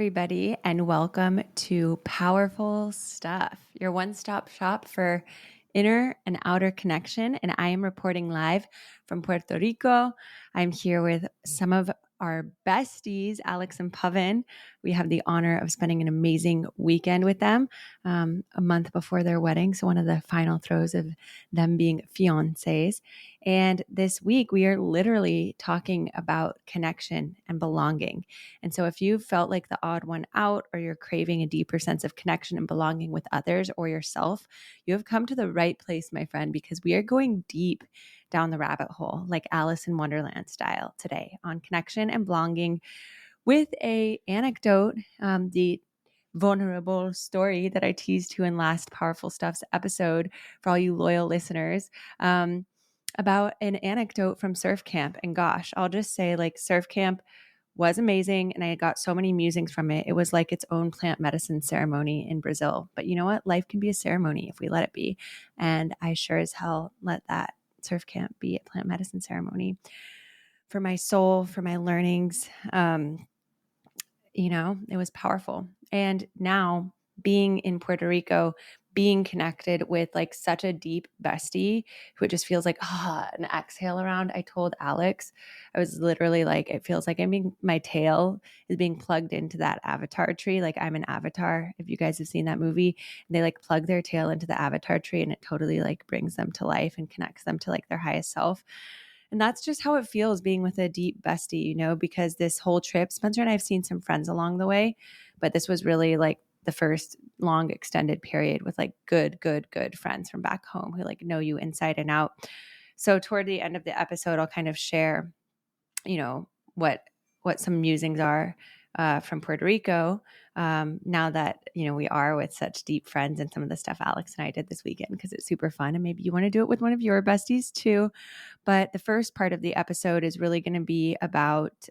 everybody, and welcome to Powerful Stuff, your one-stop shop for inner and outer connection. And I am reporting live from Puerto Rico. I'm here with some of our besties, Alex and Pavan. We have the honor of spending an amazing weekend with them a month before their wedding. So one of the final throes of them being fiancés. And this week, we are literally talking about connection and belonging. And so if you felt like the odd one out, or you're craving a deeper sense of connection and belonging with others or yourself, you have come to the right place, my friend, because we are going deep down the rabbit hole, like Alice in Wonderland style today, on connection and belonging with a anecdote, the vulnerable story that I teased to in last Powerful Stuff's episode for all you loyal listeners, about an anecdote from surf camp. And gosh, I'll just say, like, surf camp was amazing, and I got so many musings from it. It was like its own plant medicine ceremony in Brazil. But you know what? Life can be a ceremony if we let it be. And I sure as hell let that surf camp be a plant medicine ceremony for my soul, for my learnings. It was powerful. And now being in Puerto Rico, being connected with like such a deep bestie who it just feels like an exhale around. I told Alex, I was literally like, it feels like my tail is being plugged into that avatar tree. Like I'm an avatar. If you guys have seen that movie, and they like plug their tail into the avatar tree and it totally like brings them to life and connects them to like their highest self. And that's just how it feels being with a deep bestie, because this whole trip, Spencer and I have seen some friends along the way, but this was really like the first long extended period with like good friends from back home who like know you inside and out. So toward the end of the episode, I'll kind of share, what some musings are from Puerto Rico, now that, we are with such deep friends, and some of the stuff Alex and I did this weekend because it's super fun. And maybe you want to do it with one of your besties too. But the first part of the episode is really going to be about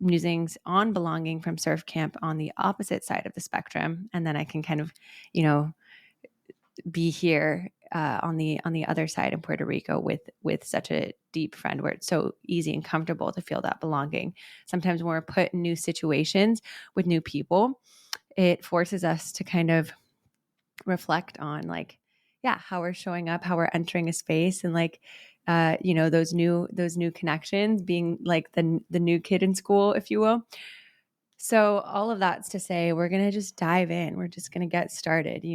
musings on belonging from surf camp on the opposite side of the spectrum. And then I can kind of, be here on the other side in Puerto Rico with such a deep friend, where it's so easy and comfortable to feel that belonging. Sometimes when we're put in new situations with new people, it forces us to kind of reflect on like, how we're showing up, how we're entering a space, and like, those new connections, being like the new kid in school, if you will. So all of that's to say, we're going to just dive in. We're just going to get started,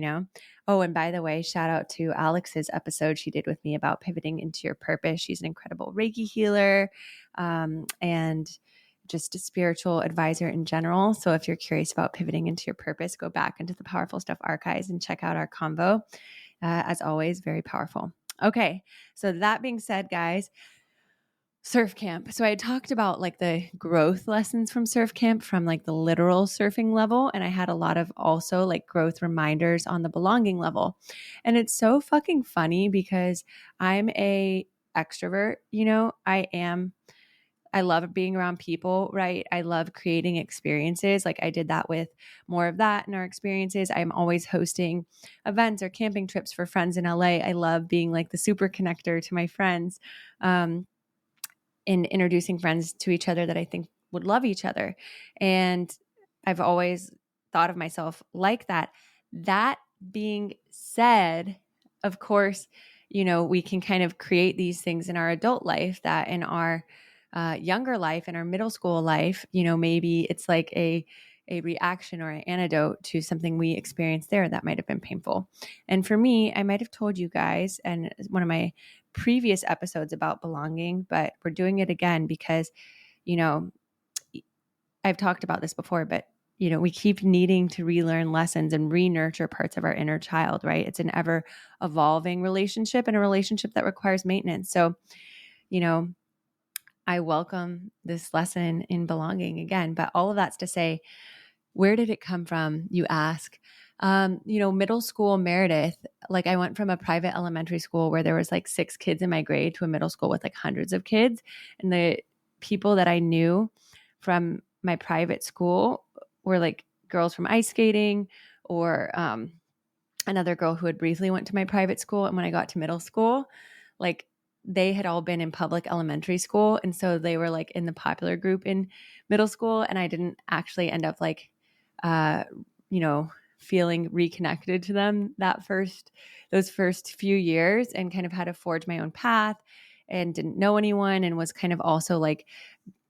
Oh, and by the way, shout out to Alex's episode she did with me about pivoting into your purpose. She's an incredible Reiki healer, and just a spiritual advisor in general. So if you're curious about pivoting into your purpose, go back into the Powerful Stuff archives and check out our convo. As always, very powerful. Okay. So that being said, guys, surf camp. So I talked about like the growth lessons from surf camp from like the literal surfing level. And I had a lot of also like growth reminders on the belonging level. And it's so fucking funny because I'm a extrovert, I love being around people, right? I love creating experiences. Like I did that with more of that in our experiences. I'm always hosting events or camping trips for friends in LA. I love being like the super connector to my friends. In introducing friends to each other that I think would love each other. And I've always thought of myself like that. That being said, of course, we can kind of create these things in our adult life that in our younger life, in our middle school life, maybe it's like a reaction or an antidote to something we experienced there that might have been painful. And for me, I might have told you guys, and one of my previous episodes about belonging, but we're doing it again because, I've talked about this before, but we keep needing to relearn lessons and re-nurture parts of our inner child, right? It's an ever evolving relationship, and a relationship that requires maintenance. So, I welcome this lesson in belonging again, but all of that's to say, where did it come from? You ask. Middle school Meredith, like I went from a private elementary school where there was like 6 kids in my grade to a middle school with like hundreds of kids. And the people that I knew from my private school were like girls from ice skating, or another girl who had briefly went to my private school. And when I got to middle school, like they had all been in public elementary school. And so they were like in the popular group in middle school. And I didn't actually end up like, uh, you know, feeling reconnected to them those first few years, and kind of had to forge my own path and didn't know anyone, and was kind of also like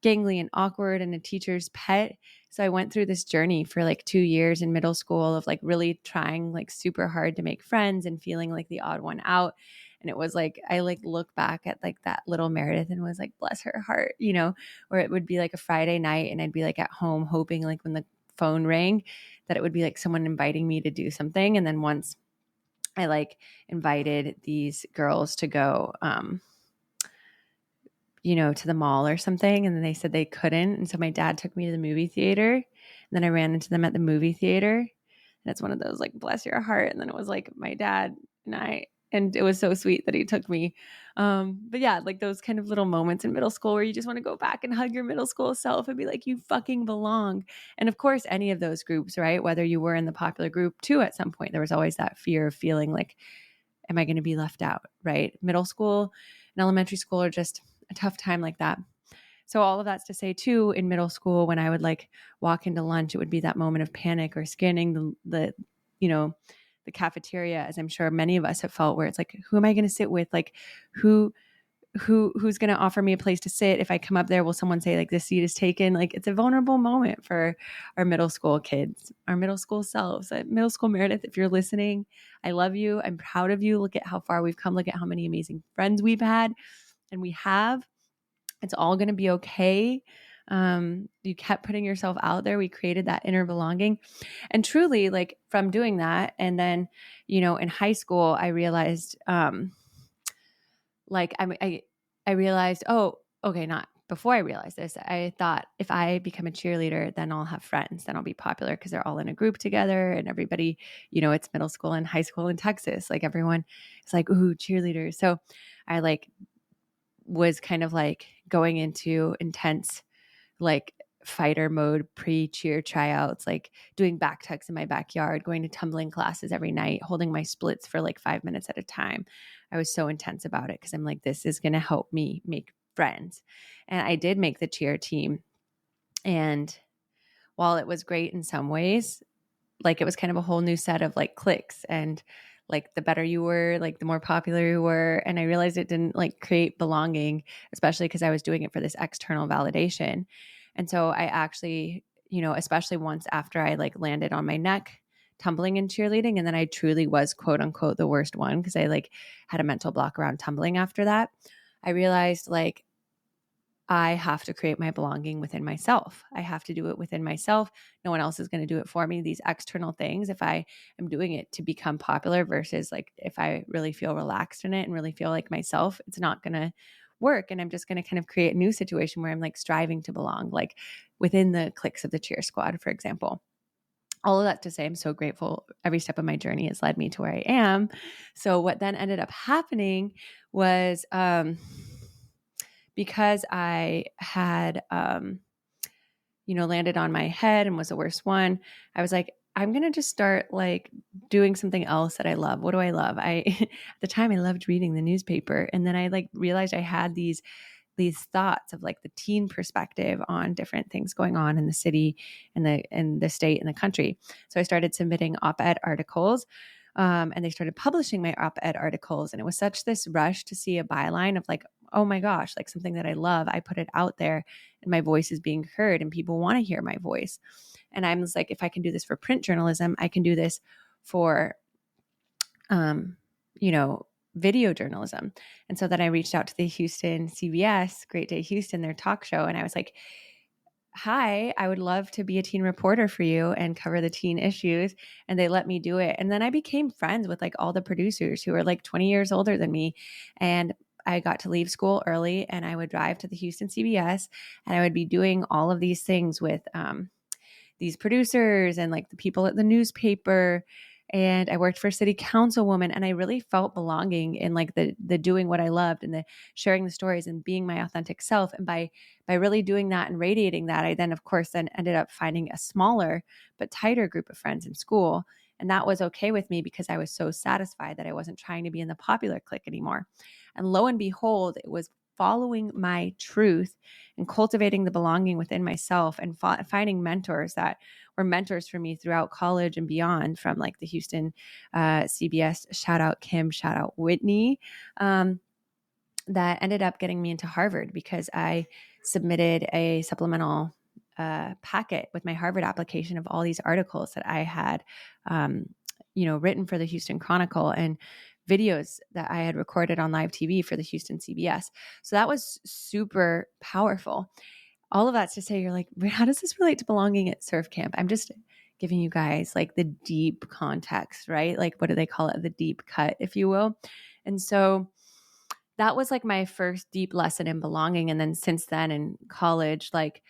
gangly and awkward and a teacher's pet. So I went through this journey for like 2 years in middle school of like really trying like super hard to make friends and feeling like the odd one out. And it was like, I like look back at like that little Meredith and was like, bless her heart, where it would be like a Friday night and I'd be like at home hoping like when the phone rang that it would be like someone inviting me to do something. And then once I like invited these girls to go, to the mall or something. And then they said they couldn't. And so my dad took me to the movie theater. And then I ran into them at the movie theater. And it's one of those like, bless your heart. And then it was like my dad and it was so sweet that he took me. But yeah, like those kind of little moments in middle school where you just want to go back and hug your middle school self and be like, you fucking belong. And of course, any of those groups, right? Whether you were in the popular group too, at some point, there was always that fear of feeling like, am I going to be left out? Right? Middle school and elementary school are just a tough time like that. So all of that's to say too, in middle school, when I would like walk into lunch, it would be that moment of panic or scanning the cafeteria, as I'm sure many of us have felt, where it's like, who am I going to sit with? Like who's going to offer me a place to sit? If I come up there, will someone say like this seat is taken? Like it's a vulnerable moment for our middle school kids, our middle school selves. Middle school Meredith, if you're listening, I love you. I'm proud of you. Look at how far we've come. Look at how many amazing friends we've had and we have. It's all going to be okay. You kept putting yourself out there. We created that inner belonging. And truly, like from doing that, and then, in high school, I realized, I realized, oh, okay, not before I realized this. I thought if I become a cheerleader, then I'll have friends, then I'll be popular because they're all in a group together and everybody, it's middle school and high school in Texas. Like everyone is like, ooh, cheerleaders. So I like was kind of like going into intense like fighter mode pre-cheer tryouts, like doing back tucks in my backyard, going to tumbling classes every night, holding my splits for like 5 minutes at a time. I was so intense about it because I'm like, this is going to help me make friends. And I did make the cheer team. And while it was great in some ways, like it was kind of a whole new set of like cliques, and like the better you were, like the more popular you were. And I realized it didn't like create belonging, especially because I was doing it for this external validation. And so I actually, especially once after I like landed on my neck tumbling and cheerleading, and then I truly was quote unquote the worst one because I like had a mental block around tumbling after that. I realized like I have to create my belonging within myself. I have to do it within myself. No one else is going to do it for me. These external things, if I am doing it to become popular versus like if I really feel relaxed in it and really feel like myself, it's not going to work. And I'm just going to kind of create a new situation where I'm like striving to belong, like within the cliques of the cheer squad, for example. All of that to say, I'm so grateful. Every step of my journey has led me to where I am. So what then ended up happening was, because I had, landed on my head and was the worst one, I was like, I'm going to just start like doing something else that I love. What do I love? At the time I loved reading the newspaper. And then I like realized I had these thoughts of like the teen perspective on different things going on in the city and the state and the country. So I started submitting op-ed articles. And they started publishing my op-ed articles. And it was such this rush to see a byline of like, oh my gosh, like something that I love. I put it out there and my voice is being heard and people want to hear my voice. And I was like, if I can do this for print journalism, I can do this for, video journalism. And so then I reached out to the Houston CBS, Great Day Houston, their talk show. And I was like, hi, I would love to be a teen reporter for you and cover the teen issues. And they let me do it. And then I became friends with like all the producers who were like 20 years older than me. And I got to leave school early and I would drive to the Houston CBS and I would be doing all of these things with these producers and like the people at the newspaper. And I worked for a city councilwoman and I really felt belonging in like the doing what I loved and the sharing the stories and being my authentic self. And by really doing that and radiating that, I then of course then ended up finding a smaller but tighter group of friends in school. And that was okay with me because I was so satisfied that I wasn't trying to be in the popular clique anymore. And lo and behold, it was following my truth and cultivating the belonging within myself and finding mentors that were mentors for me throughout college and beyond, from like the Houston CBS, shout out Kim, shout out Whitney, that ended up getting me into Harvard because I submitted a supplemental packet with my Harvard application of all these articles that I had, written for the Houston Chronicle and videos that I had recorded on live TV for the Houston CBS. So that was super powerful. All of that's to say, you're like, how does this relate to belonging at surf camp? I'm just giving you guys like the deep context, right? Like, what do they call it? The deep cut, if you will. And so that was like my first deep lesson in belonging. And then since then in college, like,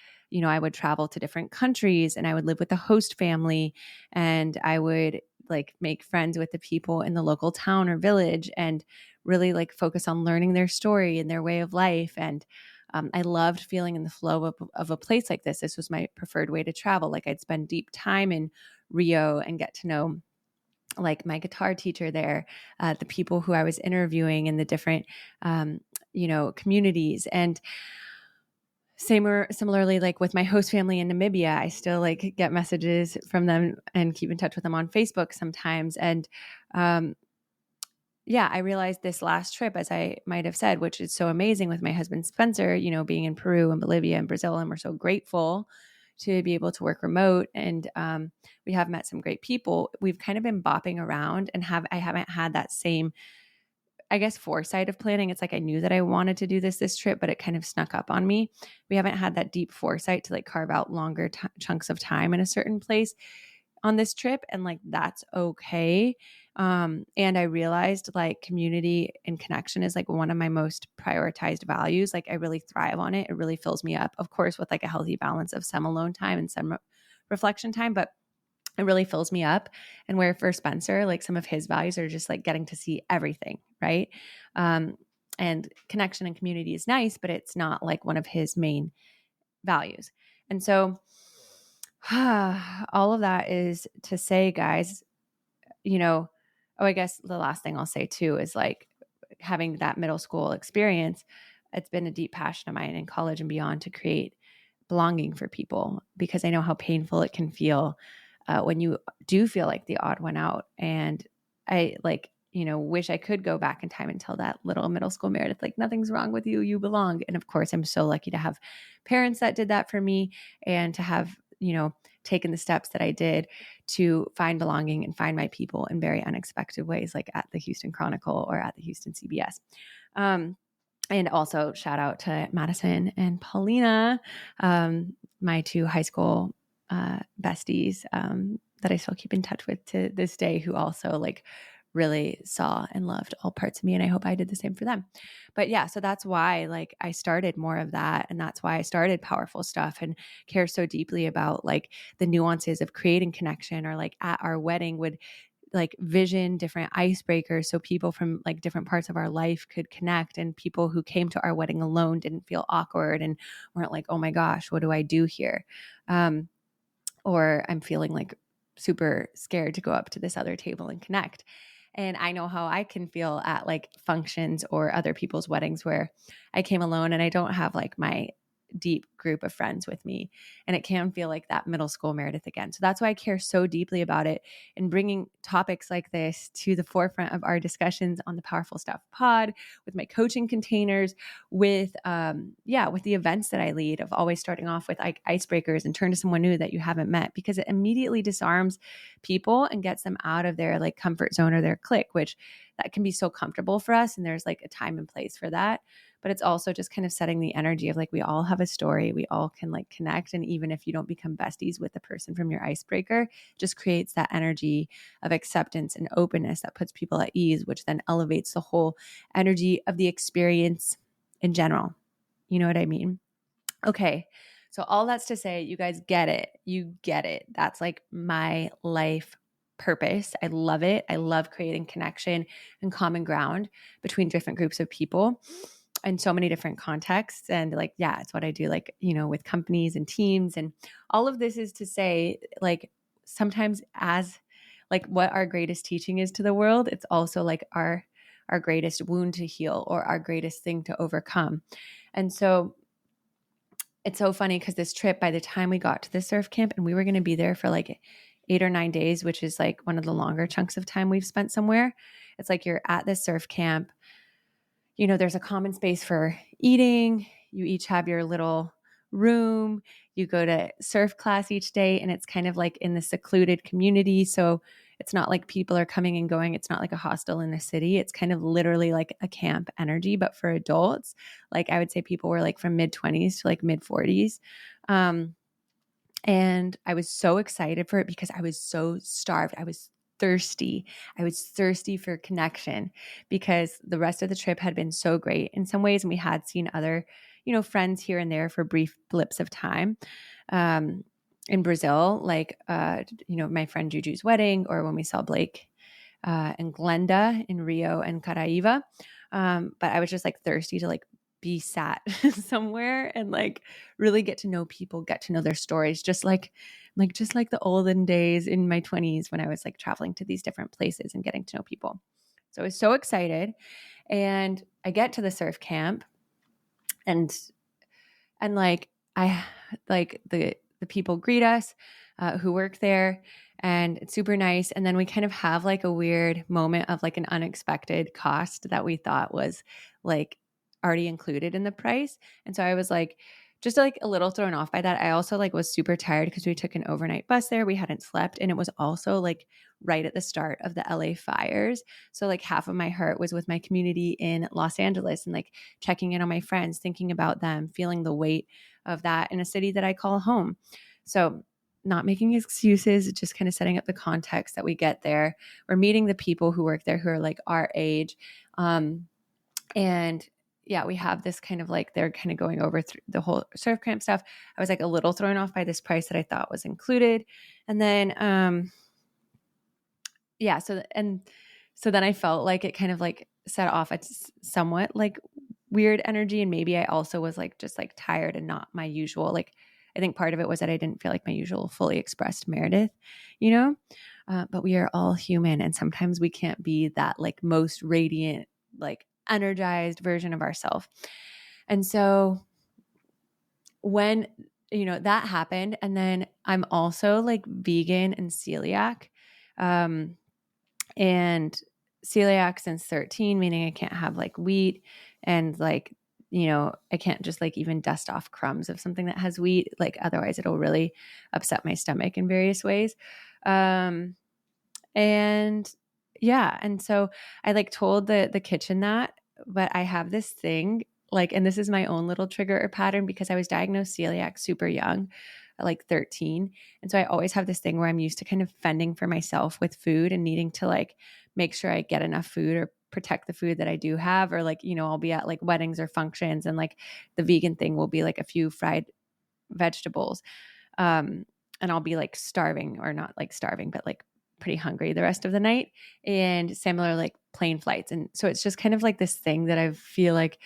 I would travel to different countries and I would live with a host family and I would like make friends with the people in the local town or village and really like focus on learning their story and their way of life. And I loved feeling in the flow of a place like this. This was my preferred way to travel. Like I'd spend deep time in Rio and get to know like my guitar teacher there, the people who I was interviewing in the different, communities. And similarly, like with my host family in Namibia, I still like get messages from them and keep in touch with them on Facebook sometimes. And I realized this last trip, as I might have said, which is so amazing with my husband, Spencer, being in Peru and Bolivia and Brazil, and we're so grateful to be able to work remote. And we have met some great people. We've kind of been bopping around and I haven't had that same, I guess, foresight of planning. It's like I knew that I wanted to do this trip, but it kind of snuck up on me. We haven't had that deep foresight to like carve out longer chunks of time in a certain place on this trip. And like, that's okay. And I realized like community and connection is like one of my most prioritized values. Like I really thrive on it. It really fills me up, of course, with like a healthy balance of some alone time and some reflection time, but it really fills me up. And where for Spencer, like some of his values are just like getting to see everything. Right. And connection and community is nice, but it's not like one of his main values. And so all of that is to say, guys, I guess the last thing I'll say too is like having that middle school experience. It's been a deep passion of mine in college and beyond to create belonging for people, because I know how painful it can feel when you do feel like the odd one out. And I wish I could go back in time and tell that little middle school Meredith, like, nothing's wrong with you, you belong. And of course, I'm so lucky to have parents that did that for me and to have, taken the steps that I did to find belonging and find my people in very unexpected ways, like at the Houston Chronicle or at the Houston CBS. And also shout out to Madison and Paulina, my two high school besties that I still keep in touch with to this day, who also like really saw and loved all parts of me. And I hope I did the same for them. But yeah, so that's why like I started more of that. And that's why I started Powerful Stuff and care so deeply about like the nuances of creating connection, or like at our wedding would like vision different icebreakers so people from like different parts of our life could connect, and people who came to our wedding alone didn't feel awkward and weren't like, oh my gosh, what do I do here? Or I'm feeling like super scared to go up to this other table and connect. And I know how I can feel at like functions or other people's weddings where I came alone and I don't have like my deep group of friends with me. And it can feel like that middle school Meredith again. So that's why I care so deeply about it, and bringing topics like this to the forefront of our discussions on the Powerful Stuff pod, with my coaching containers, with with the events that I lead, of always starting off with like icebreakers and turn to someone new that you haven't met, because it immediately disarms people and gets them out of their like comfort zone or their clique, which that can be so comfortable for us. And there's like a time and place for that. But it's also just kind of setting the energy of like, we all have a story, we all can like connect. And even if you don't become besties with the person from your icebreaker, just creates that energy of acceptance and openness that puts people at ease, which then elevates the whole energy of the experience in general. You know what I mean? Okay. So all that's to say, you guys get it. You get it. That's like my life purpose. I love it. I love creating connection and common ground between different groups of people in so many different contexts. And like, yeah, it's what I do, like, with companies and teams. And all of this is to say, like, sometimes as like what our greatest teaching is to the world, it's also like our greatest wound to heal or our greatest thing to overcome. And so it's so funny because this trip, by the time we got to the surf camp, and we were going to be there for like 8 or 9 days, which is like one of the longer chunks of time we've spent somewhere. It's like you're at this surf camp, you know, there's a common space for eating. You each have your little room. You go to surf class each day, and it's kind of like in the secluded community. So it's not like people are coming and going. It's not like a hostel in the city. It's kind of literally like a camp energy, but for adults. Like I would say people were like from mid-20s to like mid-40s. And I was so excited for it because I was so starved. I was thirsty. I was thirsty for connection because the rest of the trip had been so great in some ways. And we had seen other, you know, friends here and there for brief blips of time. In Brazil, like, you know, my friend Juju's wedding, or when we saw Blake and Glenda in Rio and Caraiva. But I was just like thirsty to like be sat somewhere and like really get to know people, get to know their stories, just like the olden days in my 20s when I was like traveling to these different places and getting to know people. So I was so excited. And I get to the surf camp and like I like the people greet us who work there, and it's super nice. And then we kind of have like a weird moment of like an unexpected cost that we thought was like already included in the price. And so I was like just like a little thrown off by that. I also like was super tired because we took an overnight bus there. We hadn't slept, and it was also like right at the start of the LA fires. So like half of my heart was with my community in Los Angeles and like checking in on my friends, thinking about them, feeling the weight of that in a city that I call home. So not making excuses, just kind of setting up the context that we get there. We're meeting the people who work there who are like our age. And yeah, we have this kind of like, they're kind of going over through the whole surf camp stuff. I was like a little thrown off by this price that I thought was included. And then, yeah, so then I felt like it kind of like set off a somewhat like weird energy. And maybe I also was like just like tired and not my usual, like I think part of it was that I didn't feel like my usual fully expressed Meredith, you know, but we are all human. And sometimes we can't be that like most radiant, like energized version of ourselves. And so when, you know, that happened, and then I'm also like vegan and celiac, and celiac since 13, meaning I can't have like wheat, and like, you know, I can't just like even dust off crumbs of something that has wheat. Like otherwise it'll really upset my stomach in various ways. And yeah. And so I like told the kitchen that, but I have this thing like, and this is my own little trigger or pattern because I was diagnosed celiac super young, like 13. And so I always have this thing where I'm used to kind of fending for myself with food and needing to like make sure I get enough food or protect the food that I do have, or like, you know, I'll be at like weddings or functions and like the vegan thing will be like a few fried vegetables. And I'll be like starving, or not like starving, but like pretty hungry the rest of the night, and similar like plane flights. And so it's just kind of like this thing that I feel like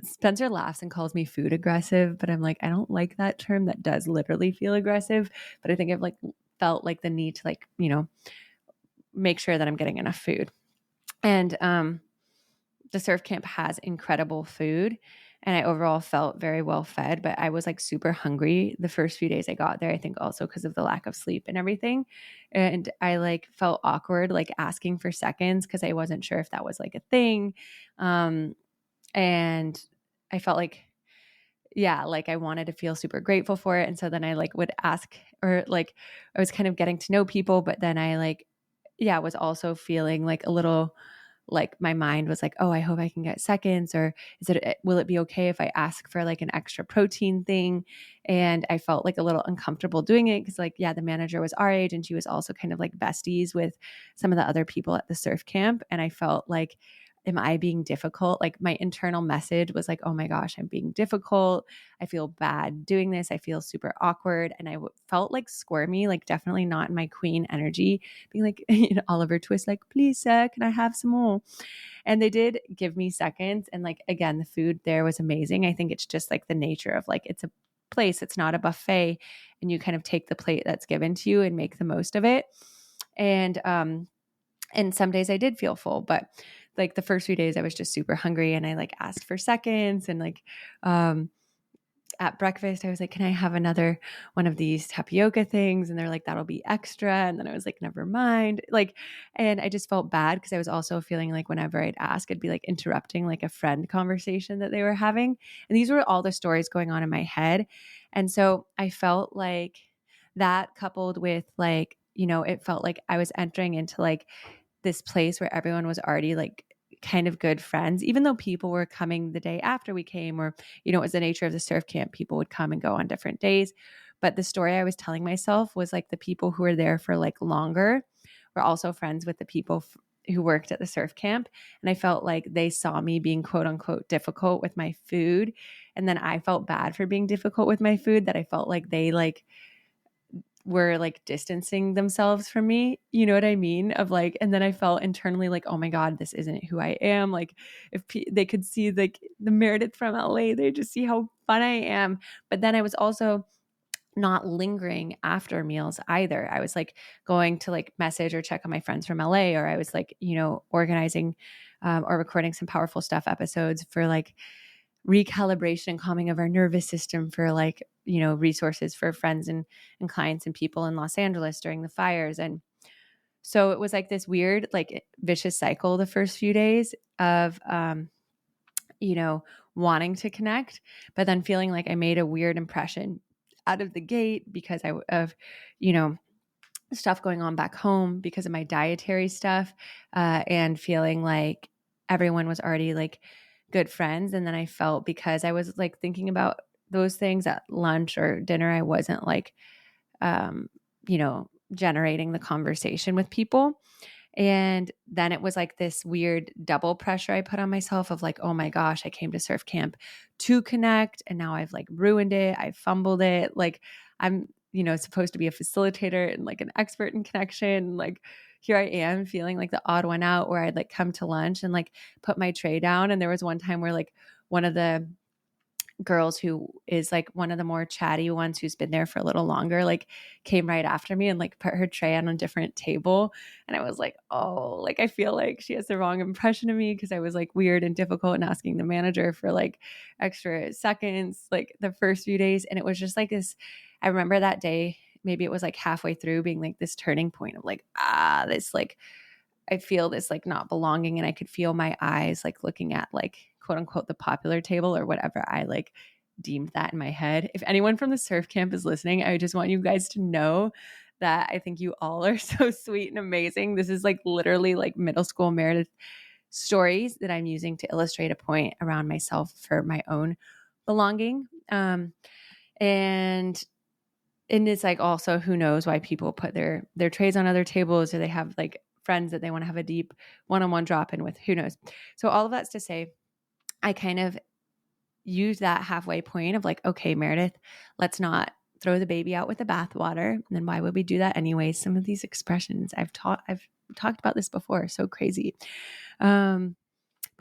Spencer laughs and calls me food aggressive, but I'm like, I don't like that term. That does literally feel aggressive, but I think I've like felt like the need to like, you know, make sure that I'm getting enough food. And the surf camp has incredible food, and I overall felt very well fed, but I was like super hungry the first few days I got there. I think also because of the lack of sleep and everything. And I like felt awkward, like asking for seconds because I wasn't sure if that was like a thing. And I felt like, yeah, like I wanted to feel super grateful for it. And so then I like would ask, or like I was kind of getting to know people, but then I like, yeah, was also feeling like a little like my mind was like, oh, I hope I can get seconds, or will it be okay if I ask for like an extra protein thing? And I felt like a little uncomfortable doing it because like, yeah, the manager was our age and she was also kind of like besties with some of the other people at the surf camp. And I felt like, am I being difficult? Like my internal message was like, oh my gosh, I'm being difficult. I feel bad doing this. I feel super awkward. And I felt like squirmy, like definitely not in my queen energy, being like, you know, Oliver Twist, like, please, sir, can I have some more? And they did give me seconds. And like, again, the food there was amazing. I think it's just like the nature of like, it's a place, it's not a buffet. And you kind of take the plate that's given to you and make the most of it. And some days I did feel full, but like the first few days I was just super hungry and I like asked for seconds and like, at breakfast, I was like, can I have another one of these tapioca things? And they're like, that'll be extra. And then I was like, never mind. Like, and I just felt bad because I was also feeling like whenever I'd ask, I'd be like interrupting like a friend conversation that they were having. And these were all the stories going on in my head. And so I felt like that coupled with like, it felt like I was entering into like this place where everyone was already like kind of good friends, even though people were coming the day after we came, or, it was the nature of the surf camp. People would come and go on different days. But the story I was telling myself was like the people who were there for like longer were also friends with the people who worked at the surf camp. And I felt like they saw me being quote unquote difficult with my food. And then I felt bad for being difficult with my food, that I felt like they like were like distancing themselves from me, you know what I mean? Of like, and then I felt internally like, oh my God, this isn't who I am. Like if they could see like the Meredith from LA, they just see how fun I am. But then I was also not lingering after meals either. I was like going to like message or check on my friends from LA, or I was like, organizing or recording some powerful stuff episodes for like recalibration and calming of our nervous system for like, resources for friends and clients and people in Los Angeles during the fires. And so it was like this weird, like vicious cycle the first few days of, wanting to connect, but then feeling like I made a weird impression out of the gate because of, stuff going on back home because of my dietary stuff, and feeling like everyone was already like good friends. And then I felt because I was like thinking about those things at lunch or dinner, I wasn't like, um, generating the conversation with people. And then it was like this weird double pressure I put on myself of like, oh my gosh, I came to surf camp to connect and now I've like ruined it. I fumbled it. Like I'm, supposed to be a facilitator and like an expert in connection. Like here I am feeling like the odd one out, where I'd like come to lunch and like put my tray down. And there was one time where like one of the girls, who is like one of the more chatty ones, who's been there for a little longer, like came right after me and like put her tray on a different table. And I was like, oh, like I feel like she has the wrong impression of me because I was like weird and difficult and asking the manager for like extra seconds like the first few days. And it was just like this, I remember that day, maybe it was like halfway through, being like this turning point of like, this like I feel this like not belonging, and I could feel my eyes like looking at like quote unquote the popular table or whatever I like deemed that in my head. If anyone from the surf camp is listening, I just want you guys to know that I think you all are so sweet and amazing. This is like literally like middle school Meredith stories that I'm using to illustrate a point around myself for my own belonging. And it's like also, who knows why people put their trays on other tables, or they have like friends that they want to have a deep one-on-one drop in with, who knows. So all of that's to say, I kind of use that halfway point of like, okay, Meredith, let's not throw the baby out with the bathwater. And then why would we do that anyway? Some of these expressions I've talked about this before, so crazy. But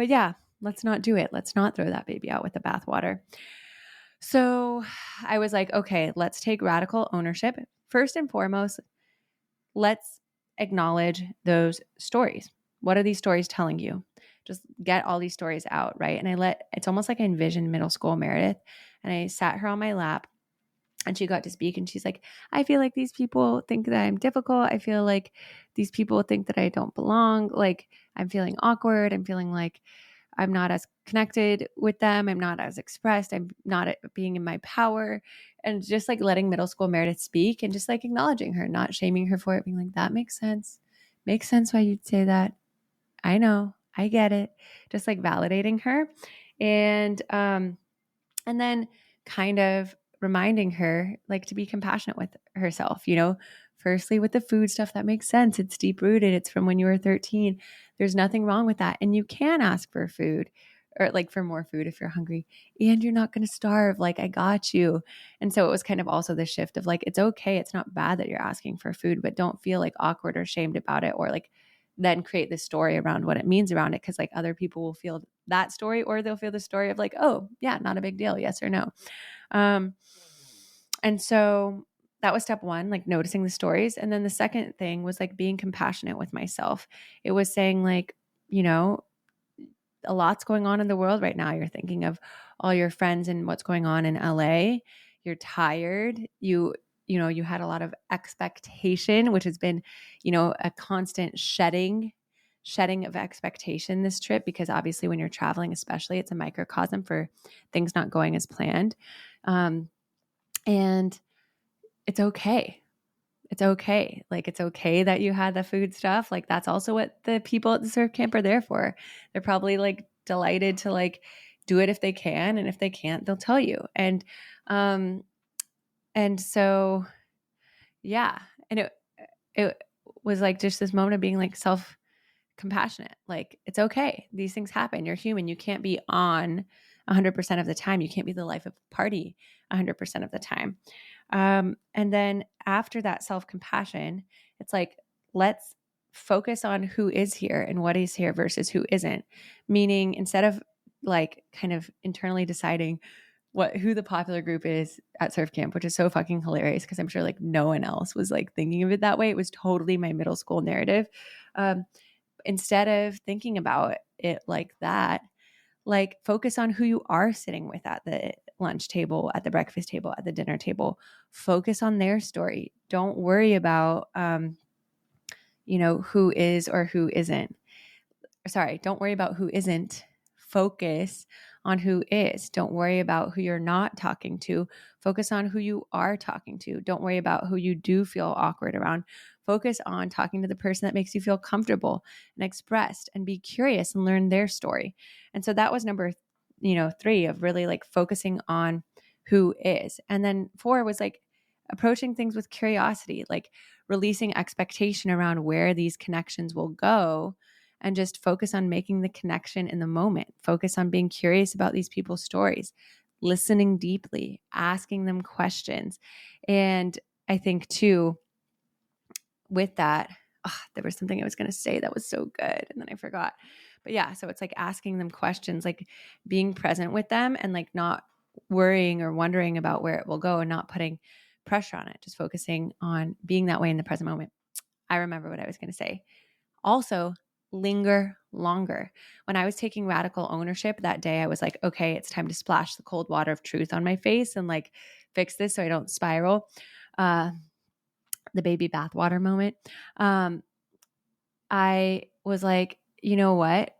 yeah, let's not do it. Let's not throw that baby out with the bathwater. So I was like, okay, let's take radical ownership. First and foremost, let's acknowledge those stories. What are these stories telling you? Just get all these stories out, right? And it's almost like I envisioned middle school Meredith, and I sat her on my lap and she got to speak, and she's like, I feel like these people think that I'm difficult. I feel like these people think that I don't belong. Like I'm feeling awkward. I'm feeling like I'm not as connected with them. I'm not as expressed. I'm not being in my power. And just like letting middle school Meredith speak and just like acknowledging her, not shaming her for it, being like, that makes sense. Makes sense why you'd say that. I know. I get it. Just like validating her. And then kind of reminding her like to be compassionate with herself, firstly with the food stuff. That makes sense. It's deep rooted. It's from when you were 13. There's nothing wrong with that. And you can ask for food, or like for more food if you're hungry, and you're not going to starve. Like I got you. And so it was kind of also the shift of like, it's okay. It's not bad that you're asking for food, but don't feel like awkward or shamed about it, or like then create this story around what it means around it. Cause like other people will feel that story, or they'll feel the story of like, oh yeah, not a big deal. Yes or no. And so that was step one, like noticing the stories. And then the second thing was like being compassionate with myself. It was saying like, you know, a lot's going on in the world right now. You're thinking of all your friends and what's going on in LA. You're tired. You had a lot of expectation, which has been, a constant shedding of expectation this trip, because obviously when you're traveling, especially, it's a microcosm for things not going as planned. And it's okay. It's okay. Like, it's okay that you had the food stuff. Like, that's also what the people at the surf camp are there for. They're probably like delighted to like do it if they can. And if they can't, they'll tell you. And so, yeah. And it was like just this moment of being like compassionate. Like, it's okay. These things happen. You're human. You can't be on 100% of the time. You can't be the life of the party 100% of the time. And then after that self-compassion, it's like, let's focus on who is here and what is here versus who isn't. Meaning, instead of like kind of internally deciding who the popular group is at surf camp, which is so fucking hilarious because I'm sure like no one else was like thinking of it that way. It was totally my middle school narrative. Instead of thinking about it like that, like focus on who you are sitting with at the lunch table, at the breakfast table, at the dinner table. Focus on their story. Don't worry about, who is or who isn't. Sorry, don't worry about who isn't. Focus on who is. Don't worry about who you're not talking to. Focus on who you are talking to. Don't worry about who you do feel awkward around. Focus on talking to the person that makes you feel comfortable and expressed, and be curious and learn their story. And so that was number 3 of really like focusing on who is. And then 4 was like approaching things with curiosity, like releasing expectation around where these connections will go, and just focus on making the connection in the moment. Focus on being curious about these people's stories, listening deeply, asking them questions. And I think too, with that, there was something I was going to say that was so good, and then I forgot. But yeah, so it's like asking them questions, like being present with them, and like not worrying or wondering about where it will go, and not putting pressure on it, just focusing on being that way in the present moment. I remember what I was going to say. Also, linger longer. When I was taking radical ownership that day, I was like, okay, it's time to splash the cold water of truth on my face and like fix this so I don't spiral. The baby bathwater moment. I was like, you know what?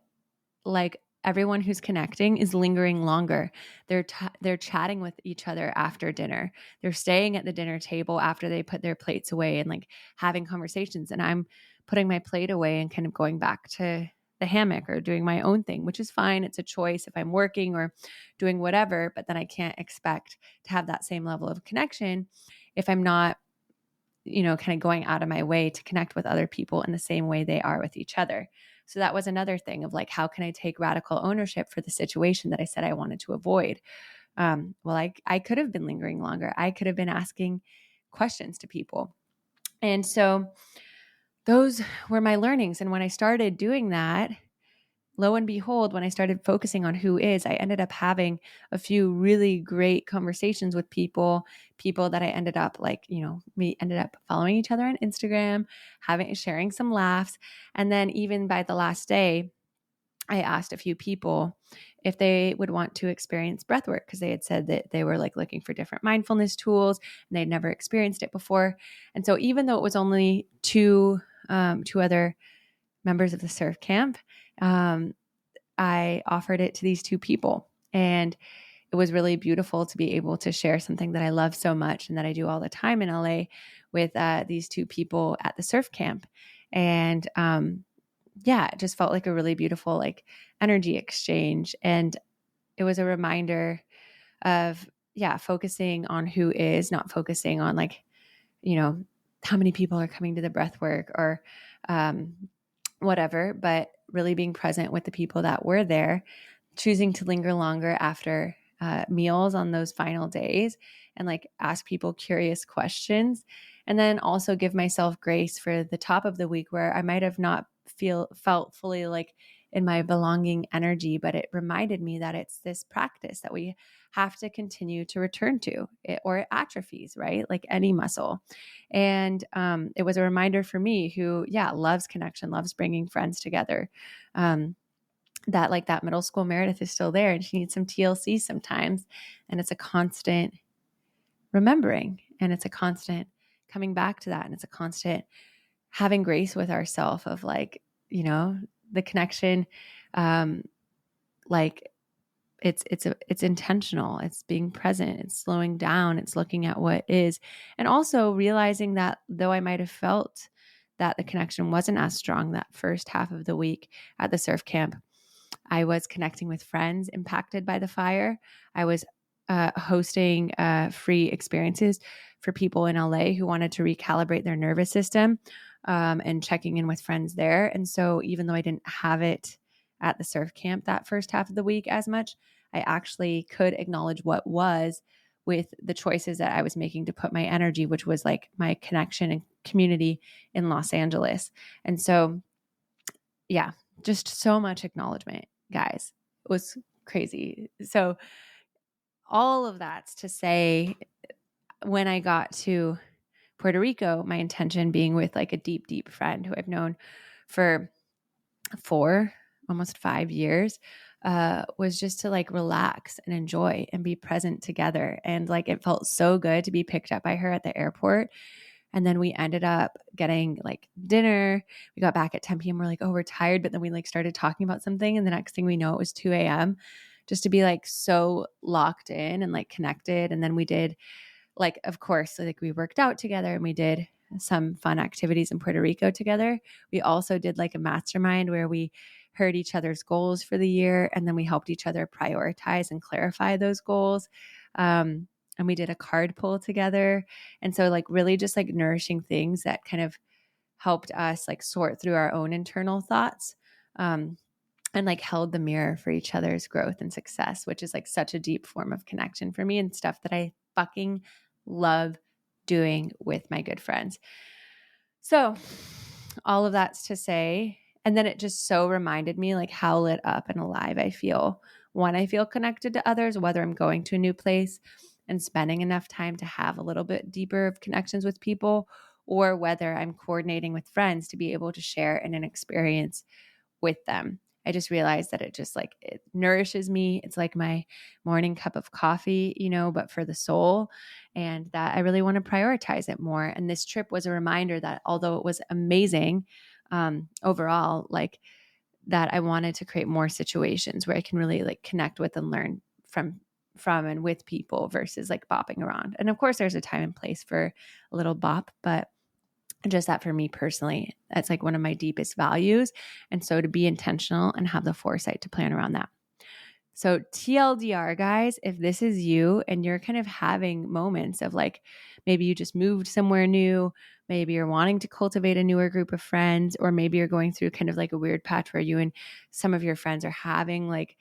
Like, everyone who's connecting is lingering longer. They're chatting with each other after dinner. They're staying at the dinner table after they put their plates away and like having conversations. And I'm putting my plate away and kind of going back to the hammock or doing my own thing, which is fine. It's a choice if I'm working or doing whatever, but then I can't expect to have that same level of connection if I'm not, kind of going out of my way to connect with other people in the same way they are with each other. So that was another thing of like, how can I take radical ownership for the situation that I said I wanted to avoid? I could have been lingering longer. I could have been asking questions to people. And so those were my learnings. And when I started doing that, lo and behold, when I started focusing on who is, I ended up having a few really great conversations with people that I ended up we ended up following each other on Instagram, sharing some laughs. And then even by the last day, I asked a few people if they would want to experience breathwork, because they had said that they were like looking for different mindfulness tools and they'd never experienced it before. And so even though it was only two other members of the surf camp, I offered it to these 2 people. And it was really beautiful to be able to share something that I love so much and that I do all the time in LA with these 2 people at the surf camp. And it just felt like a really beautiful like energy exchange. And it was a reminder of, focusing on who is, not focusing on like, how many people are coming to the breath work or whatever, but really being present with the people that were there, choosing to linger longer after meals on those final days, and like ask people curious questions. And then also give myself grace for the top of the week where I might have not felt fully like in my belonging energy, but it reminded me that it's this practice that we have to continue to return to it, or it atrophies, right? Like any muscle. And it was a reminder for me who, loves connection, loves bringing friends together. That like that middle school Meredith is still there and she needs some TLC sometimes. And it's a constant remembering, and it's a constant coming back to that. And it's a constant having grace with ourselves of like, the connection, like it's intentional. It's being present. It's slowing down. It's looking at what is, and also realizing that though I might have felt that the connection wasn't as strong that first half of the week at the surf camp, I was connecting with friends impacted by the fire. I was hosting free experiences for people in LA who wanted to recalibrate their nervous system, and checking in with friends there. And so even though I didn't have it at the surf camp that first half of the week as much, I actually could acknowledge what was with the choices that I was making to put my energy, which was like my connection and community in Los Angeles. And so, just so much acknowledgement, guys. It was crazy. So all of that's to say, when I got to Puerto Rico, my intention being with like a deep, deep friend who I've known for almost 5 years, was just to like relax and enjoy and be present together. And like, it felt so good to be picked up by her at the airport. And then we ended up getting like dinner. We got back at 10 p.m. We're like, oh, we're tired. But then we like started talking about something. And the next thing we know, it was 2 a.m. just to be like so locked in and like connected. And then we did like, of course, like we worked out together and we did some fun activities in Puerto Rico together. We also did like a mastermind where we heard each other's goals for the year. And then we helped each other prioritize and clarify those goals. And we did a card pull together. And so like really just like nourishing things that kind of helped us like sort through our own internal thoughts, and like held the mirror for each other's growth and success, which is like such a deep form of connection for me and stuff that I fucking love doing with my good friends. So all of that's to say, and then it just so reminded me like how lit up and alive I feel when I feel connected to others, whether I'm going to a new place and spending enough time to have a little bit deeper of connections with people, or whether I'm coordinating with friends to be able to share in an experience with them. I just realized that it just like, it nourishes me. It's like my morning cup of coffee, but for the soul, and that I really want to prioritize it more. And this trip was a reminder that although it was amazing, overall, like that I wanted to create more situations where I can really like connect with and learn from and with people versus like bopping around. And of course there's a time and place for a little bop, but just that for me personally, that's like one of my deepest values. And so to be intentional and have the foresight to plan around that. So TLDR, guys, if this is you and you're kind of having moments of like, maybe you just moved somewhere new, maybe you're wanting to cultivate a newer group of friends, or maybe you're going through kind of like a weird patch where you and some of your friends are having like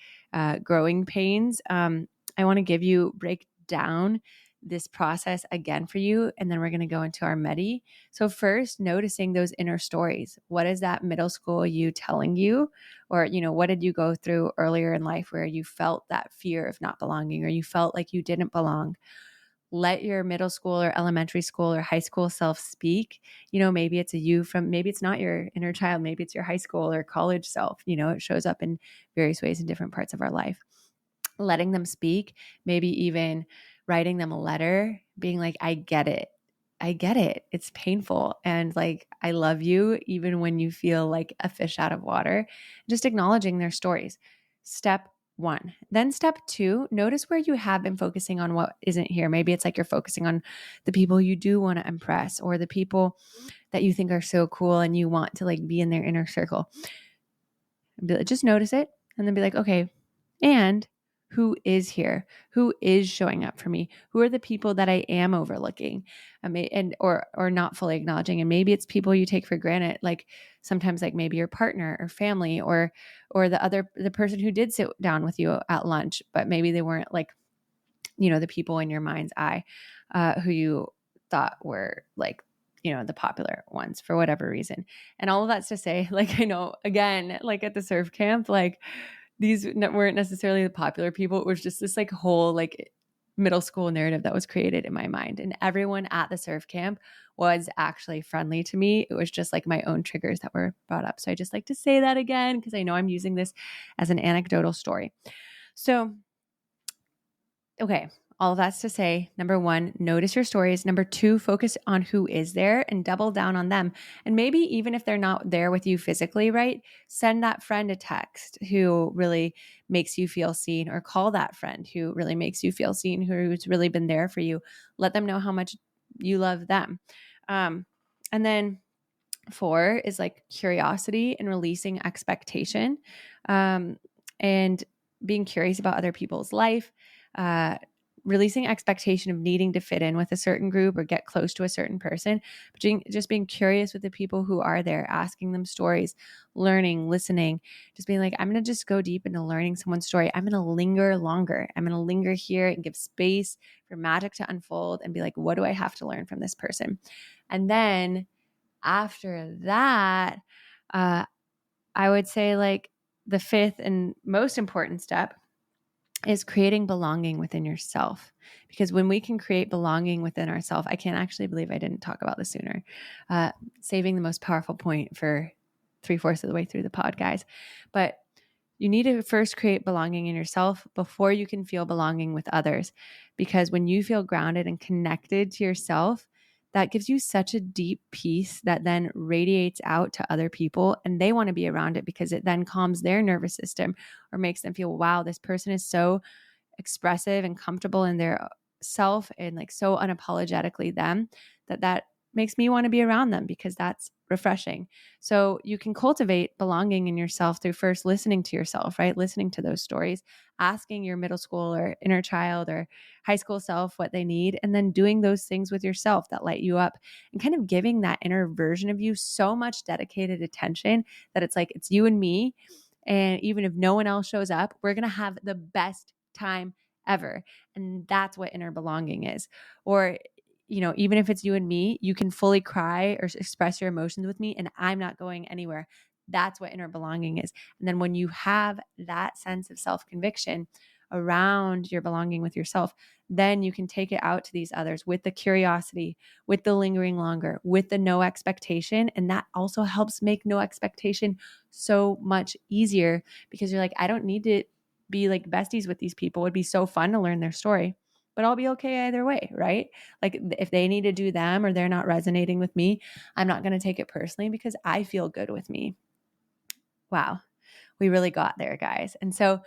growing pains. I want to break down this process again for you. And then we're going to go into our medi. So first, noticing those inner stories. What is that middle school you telling you? Or, what did you go through earlier in life where you felt that fear of not belonging, or you felt like you didn't belong? Let your middle school or elementary school or high school self speak. Maybe it's maybe it's not your inner child. Maybe it's your high school or college self. It shows up in various ways in different parts of our life. Letting them speak, maybe even writing them a letter, being like, I get it. I get it. It's painful. And like, I love you, even when you feel like a fish out of water. Just acknowledging their stories. Step 1. Then step 2, notice where you have been focusing on what isn't here. Maybe it's like you're focusing on the people you do want to impress, or the people that you think are so cool and you want to like be in their inner circle. Just notice it and then be like, okay, and who is here? Who is showing up for me? Who are the people that I am overlooking, or not fully acknowledging? And maybe it's people you take for granted, like sometimes like maybe your partner or family, or the person who did sit down with you at lunch, but maybe they weren't like, the people in your mind's eye, who you thought were like, the popular ones for whatever reason. And all of that's to say, like, I know, again, like at the surf camp, like these weren't necessarily the popular people. It was just this like whole like middle school narrative that was created in my mind. And everyone at the surf camp was actually friendly to me. It was just like my own triggers that were brought up. So I just like to say that again, because I know I'm using this as an anecdotal story. So, okay, all of that's to say, number one, notice your stories. Number two, focus on who is there and double down on them. And maybe even if they're not there with you physically, right? Send that friend a text who really makes you feel seen, or call that friend who really makes you feel seen, who's really been there for you. Let them know how much you love them. And then four is like curiosity and releasing expectation, and being curious about other people's life, releasing expectation of needing to fit in with a certain group or get close to a certain person, but just being curious with the people who are there, asking them stories, learning, listening, just being like, I'm going to just go deep into learning someone's story. I'm going to linger longer. I'm going to linger here and give space for magic to unfold and be like, what do I have to learn from this person? And then after that, I would say like the fifth and most important step is creating belonging within yourself. Because when we can create belonging within ourselves, I can't actually believe I didn't talk about this sooner. Saving the most powerful point for 3/4 of the way through the pod, guys. But you need to first create belonging in yourself before you can feel belonging with others. Because when you feel grounded and connected to yourself, that gives you such a deep peace that then radiates out to other people, and they want to be around it because it then calms their nervous system or makes them feel, wow, this person is so expressive and comfortable in their self and like so unapologetically them, that makes me want to be around them because that's refreshing. So you can cultivate belonging in yourself through first listening to yourself, right? Listening to those stories, asking your middle school or inner child or high school self what they need, and then doing those things with yourself that light you up, and kind of giving that inner version of you so much dedicated attention that it's like, it's you and me. And even if no one else shows up, we're going to have the best time ever. And that's what inner belonging is. Or, even if it's you and me, you can fully cry or express your emotions with me and I'm not going anywhere. That's what inner belonging is. And then when you have that sense of self-conviction around your belonging with yourself, then you can take it out to these others with the curiosity, with the lingering longer, with the no expectation. And that also helps make no expectation so much easier, because you're like, I don't need to be like besties with these people. It'd be so fun to learn their story, but I'll be okay either way, right? Like if they need to do them or they're not resonating with me, I'm not going to take it personally because I feel good with me. Wow. We really got there, guys. And so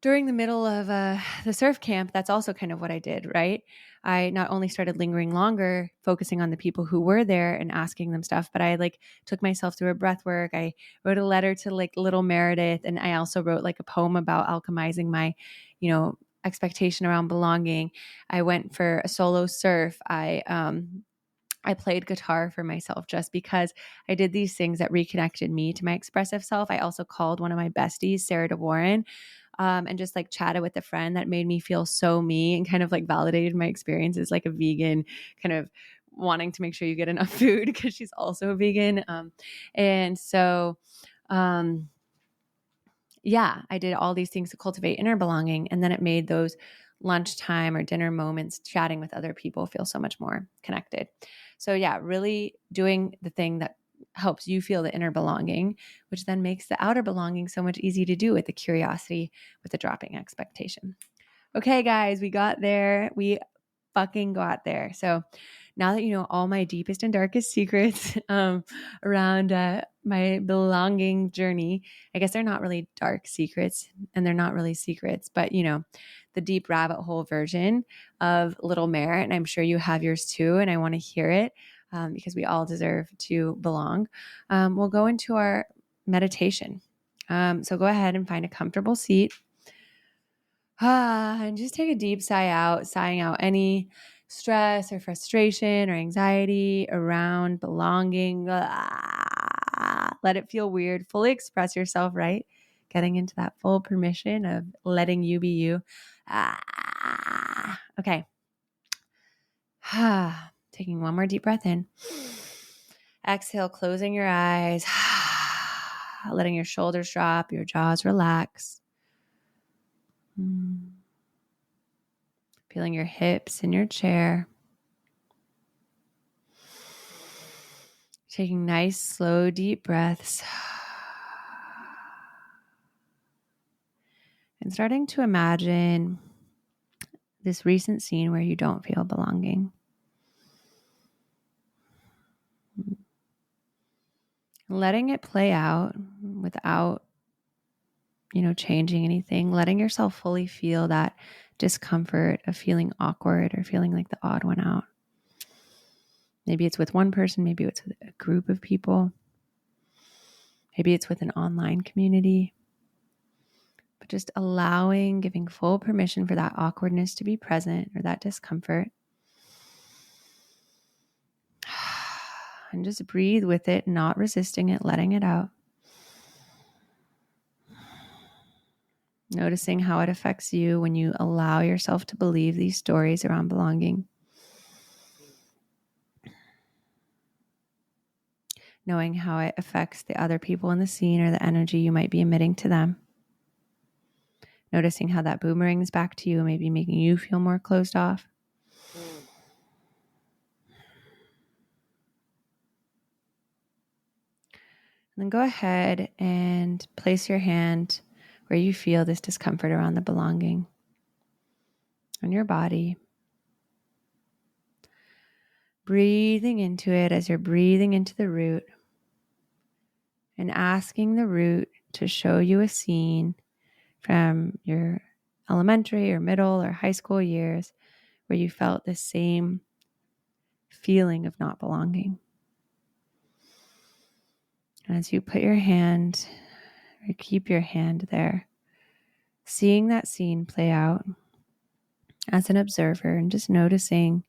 during the middle of the surf camp, that's also kind of what I did, right? I not only started lingering longer, focusing on the people who were there and asking them stuff, but I like took myself through a breath work. I wrote a letter to like little Meredith, and I also wrote like a poem about alchemizing my, expectation around belonging. I went for a solo surf. I played guitar for myself just because I did these things that reconnected me to my expressive self. I also called one of my besties, Sarah DeWarren, and just like chatted with a friend that made me feel so me and kind of like validated my experience as like a vegan, kind of wanting to make sure you get enough food because she's also a vegan. And so, yeah, I did all these things to cultivate inner belonging. And then it made those lunchtime or dinner moments chatting with other people feel so much more connected. So yeah, really doing the thing that helps you feel the inner belonging, which then makes the outer belonging so much easy to do with the curiosity, with the dropping expectation. Okay, guys, we got there. We fucking got there. So now that you know all my deepest and darkest secrets around my belonging journey, I guess they're not really dark secrets and they're not really secrets, but the deep rabbit hole version of Little Mare. And I'm sure you have yours too. And I want to hear it because we all deserve to belong. We'll go into our meditation. So go ahead and find a comfortable seat. And just take a deep sigh out, sighing out any stress or frustration or anxiety around belonging. Let it feel weird. Fully express yourself, right? Getting into that full permission of letting you be you. Okay. Taking one more deep breath in. Exhale, closing your eyes. letting your shoulders drop, your jaws relax. Feeling your hips in your chair. Taking nice, slow, deep breaths. And starting to imagine this recent scene where you don't feel belonging. Letting it play out without, changing anything. Letting yourself fully feel that discomfort of feeling awkward or feeling like the odd one out. Maybe it's with one person, maybe it's with a group of people. Maybe it's with an online community. But just giving full permission for that awkwardness to be present or that discomfort. And just breathe with it, not resisting it, letting it out. Noticing how it affects you when you allow yourself to believe these stories around belonging. Knowing how it affects the other people in the scene or the energy you might be emitting to them. Noticing how that boomerangs back to you, maybe making you feel more closed off. And then go ahead and place your hand where you feel this discomfort around the belonging on your body. Breathing into it as you're breathing into the root and asking the root to show you a scene from your elementary or middle or high school years where you felt the same feeling of not belonging. As you put your hand or keep your hand there, seeing that scene play out as an observer and just noticing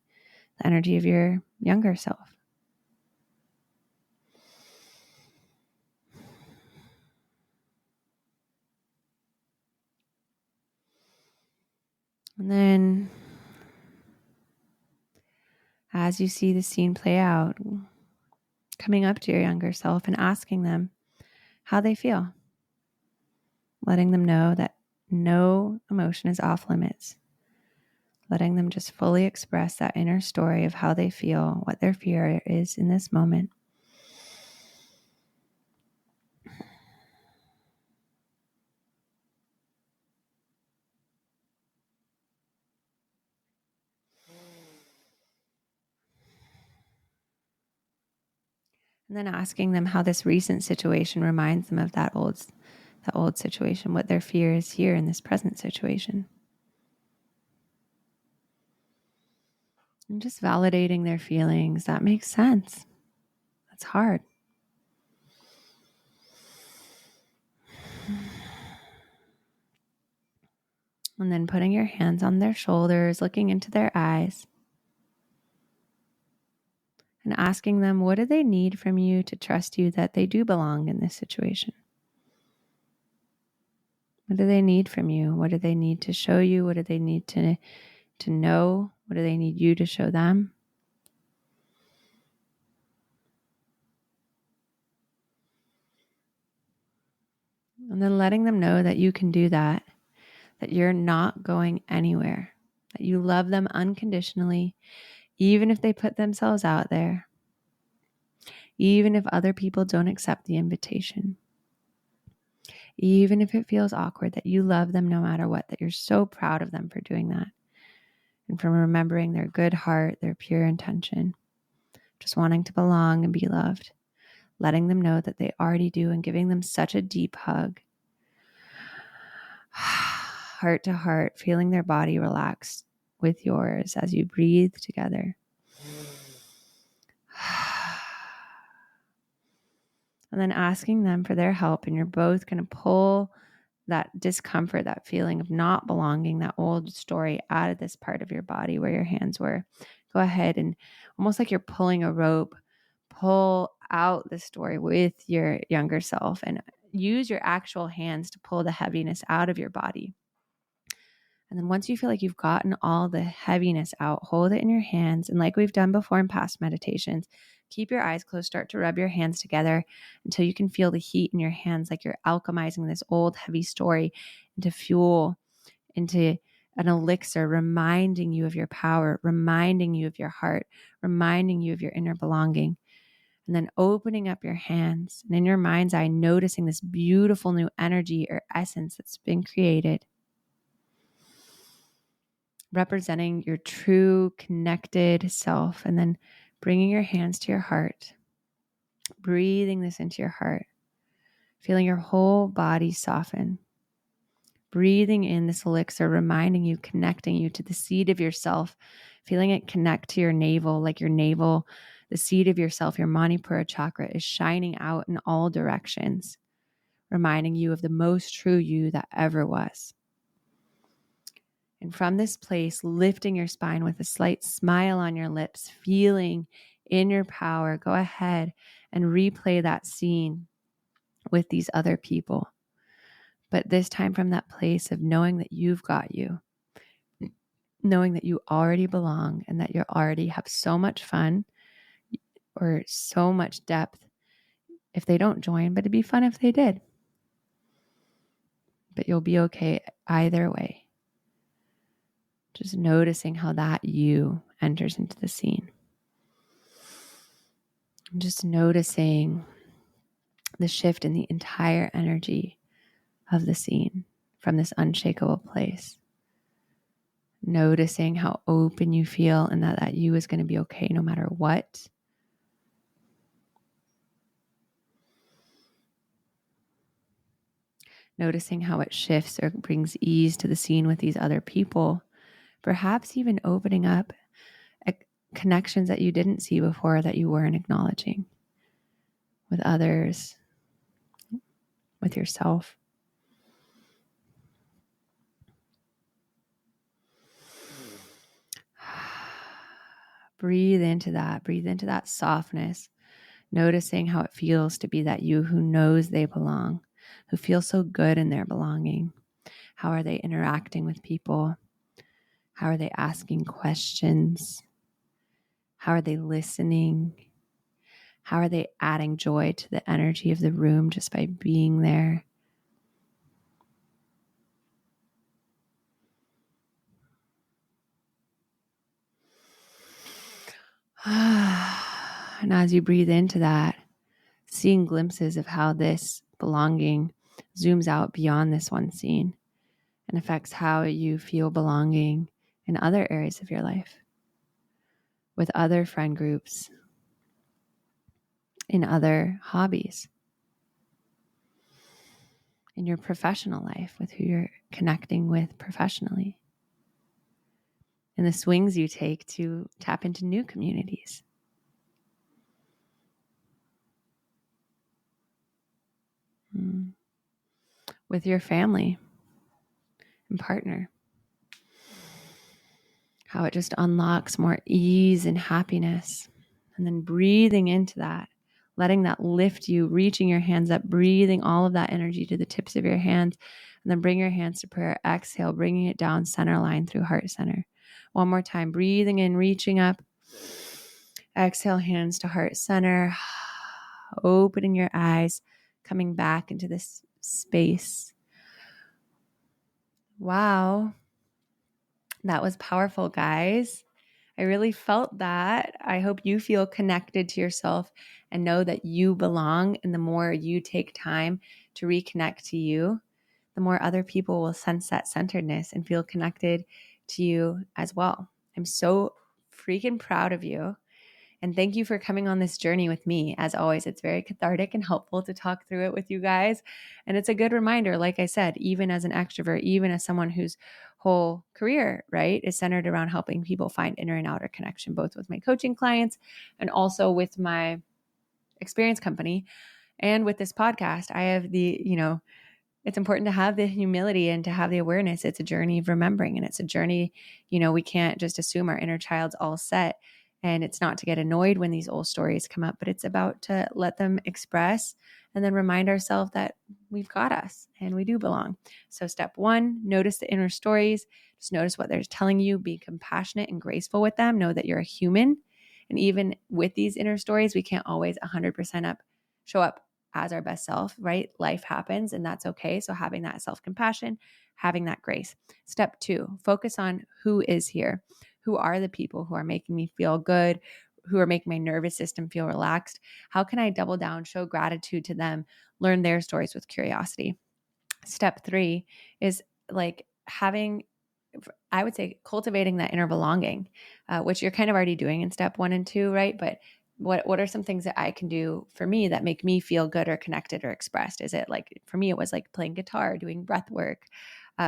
the energy of your younger self. And then as you see the scene play out, coming up to your younger self and asking them how they feel. Letting them know that no emotion is off limits. Letting them just fully express that inner story of how they feel, what their fear is in this moment. And then asking them how this recent situation reminds them of that old situation, what their fear is here in this present situation. And just validating their feelings. That makes sense. That's hard. And then putting your hands on their shoulders, looking into their eyes. And asking them, what do they need from you to trust you that they do belong in this situation? What do they need from you? What do they need to show you? What do they need to know? What do they need you to show them? And then letting them know that you can do that you're not going anywhere, that you love them unconditionally, even if they put themselves out there, even if other people don't accept the invitation, even if it feels awkward, that you love them no matter what, that you're so proud of them for doing that and for remembering their good heart, their pure intention, just wanting to belong and be loved, letting them know that they already do and giving them such a deep hug, heart to heart, feeling their body relax with yours as you breathe together. And then asking them for their help, and you're both going to pull that discomfort, that feeling of not belonging, that old story out of this part of your body where your hands were. Go ahead and almost like you're pulling a rope, pull out the story with your younger self and use your actual hands to pull the heaviness out of your body. And then once you feel like you've gotten all the heaviness out, hold it in your hands. And like we've done before in past meditations, keep your eyes closed, start to rub your hands together until you can feel the heat in your hands, like you're alchemizing this old heavy story into fuel, into an elixir, reminding you of your power, reminding you of your heart, reminding you of your inner belonging. And then opening up your hands and in your mind's eye, noticing this beautiful new energy or essence that's been created, representing your true connected self. And then bringing your hands to your heart, breathing this into your heart, feeling your whole body soften, breathing in this elixir, reminding you, connecting you to the seed of yourself, feeling it connect to your navel, like your navel, the seed of yourself, your Manipura chakra is shining out in all directions, reminding you of the most true you that ever was. And from this place, lifting your spine with a slight smile on your lips, feeling in your power, go ahead and replay that scene with these other people. But this time from that place of knowing that you've got you, knowing that you already belong and that you already have so much fun or so much depth if they don't join, but it'd be fun if they did. But you'll be okay either way. Just noticing how that you enters into the scene. Just noticing the shift in the entire energy of the scene from this unshakable place. Noticing how open you feel and that you is going to be okay no matter what. Noticing how it shifts or brings ease to the scene with these other people. Perhaps even opening up connections that you didn't see before that you weren't acknowledging with others, with yourself. Breathe into that softness, noticing how it feels to be that you who knows they belong, who feels so good in their belonging. How are they interacting with people? How are they asking questions? How are they listening? How are they adding joy to the energy of the room just by being there? And as you breathe into that, seeing glimpses of how this belonging zooms out beyond this one scene and affects how you feel belonging in other areas of your life, with other friend groups, in other hobbies, in your professional life, with who you're connecting with professionally, and the swings you take to tap into new communities. With your family and partner. How it just unlocks more ease and happiness. And then breathing into that, letting that lift you, reaching your hands up, breathing all of that energy to the tips of your hands. And then bring your hands to prayer. Exhale, bringing it down center line through heart center. One more time, breathing in, reaching up. Exhale, hands to heart center. Opening your eyes, coming back into this space. Wow. That was powerful, guys. I really felt that. I hope you feel connected to yourself and know that you belong. And the more you take time to reconnect to you, the more other people will sense that centeredness and feel connected to you as well. I'm so freaking proud of you. And thank you for coming on this journey with me. As always, it's very cathartic and helpful to talk through it with you guys. And it's a good reminder, like I said, even as an extrovert, even as someone whose whole career, right, is centered around helping people find inner and outer connection, both with my coaching clients and also with my experience company and with this podcast. I have it's important to have the humility and to have the awareness. It's a journey of remembering, and it's a journey, we can't just assume our inner child's all set. And it's not to get annoyed when these old stories come up, but it's about to let them express and then remind ourselves that we've got us and we do belong. So step one, notice the inner stories. Just notice what they're telling you. Be compassionate and graceful with them. Know that you're a human. And even with these inner stories, we can't always 100% show up as our best self, right? Life happens and that's okay. So having that self-compassion, having that grace. Step 2, focus on who is here. Who are the people who are making me feel good, who are making my nervous system feel relaxed? How can I double down, show gratitude to them, learn their stories with curiosity? Step 3 is like I would say cultivating that inner belonging, which you're kind of already doing in step 1 and 2, right? But what are some things that I can do for me that make me feel good or connected or expressed? Is it like, for me, it was like playing guitar, doing breath work,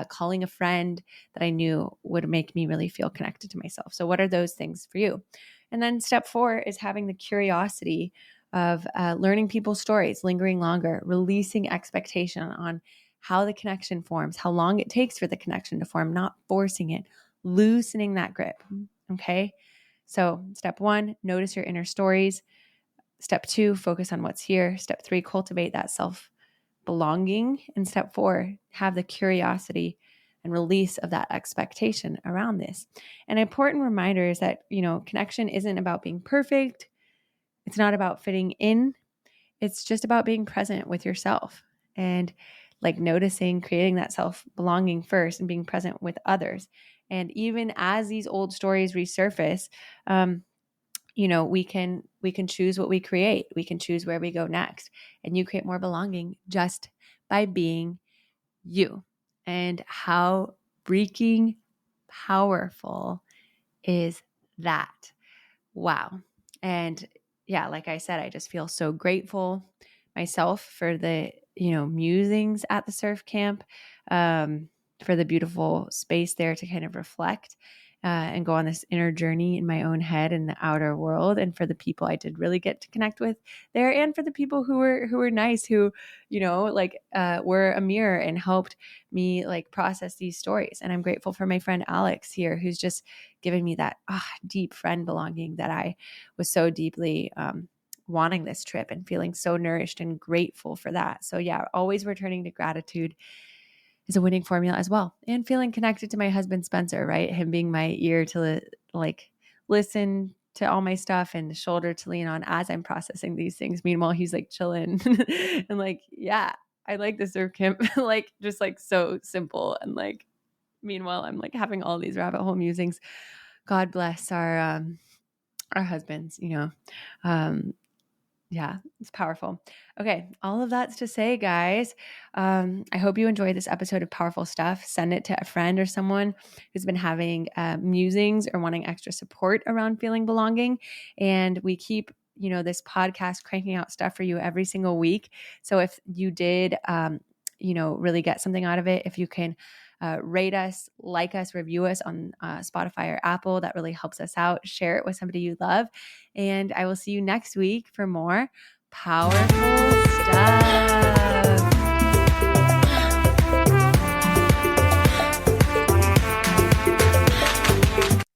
calling a friend that I knew would make me really feel connected to myself. So what are those things for you? And then step 4 is having the curiosity of learning people's stories, lingering longer, releasing expectation on how the connection forms, how long it takes for the connection to form, not forcing it, loosening that grip. Okay. So step 1, notice your inner stories. Step 2, focus on what's here. Step 3, cultivate that self-belonging. And step 4, have the curiosity and release of that expectation around this. An important reminder is that, connection isn't about being perfect. It's not about fitting in. It's just about being present with yourself and like noticing, creating that self-belonging first and being present with others. And even as these old stories resurface, we can choose what we create. We can choose where we go next. And you create more belonging just by being you. And how freaking powerful is that? Wow. And yeah, like I said, I just feel so grateful myself for the, musings at the surf camp, for the beautiful space there to kind of reflect and go on this inner journey in my own head and the outer world, and for the people I did really get to connect with there, and for the people who were nice, who, were a mirror and helped me like process these stories. And I'm grateful for my friend Alex here, who's just giving me that deep friend belonging that I was so deeply wanting this trip and feeling so nourished and grateful for that. So yeah, always returning to gratitude is a winning formula as well. And feeling connected to my husband, Spencer, right? Him being my ear to like listen to all my stuff and the shoulder to lean on as I'm processing these things. Meanwhile, he's like chilling and like, yeah, I like the surf camp, like just like so simple. And like, meanwhile, I'm like having all these rabbit hole musings. God bless our husbands, yeah, it's powerful. Okay, all of that's to say, guys, I hope you enjoyed this episode of Powerful Stuff. Send it to a friend or someone who's been having musings or wanting extra support around feeling belonging. And we keep, this podcast cranking out stuff for you every single week. So if you did, really get something out of it, if you can rate us, like us, review us on Spotify or Apple. That really helps us out. Share it with somebody you love. And I will see you next week for more powerful stuff.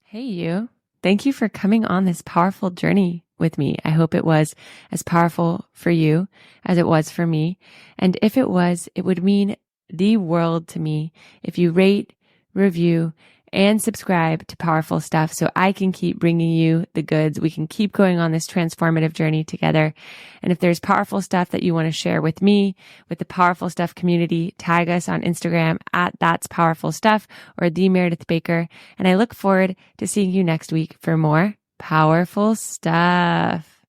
Hey, you. Thank you for coming on this powerful journey with me. I hope it was as powerful for you as it was for me. And if it was, it would mean the world to me if you rate, review, and subscribe to Powerful Stuff so I can keep bringing you the goods. We can keep going on this transformative journey together. And if there's powerful stuff that you want to share with me, with the Powerful Stuff community, tag us on Instagram at That's Powerful Stuff or the Meredith Baker. And I look forward to seeing you next week for more powerful stuff.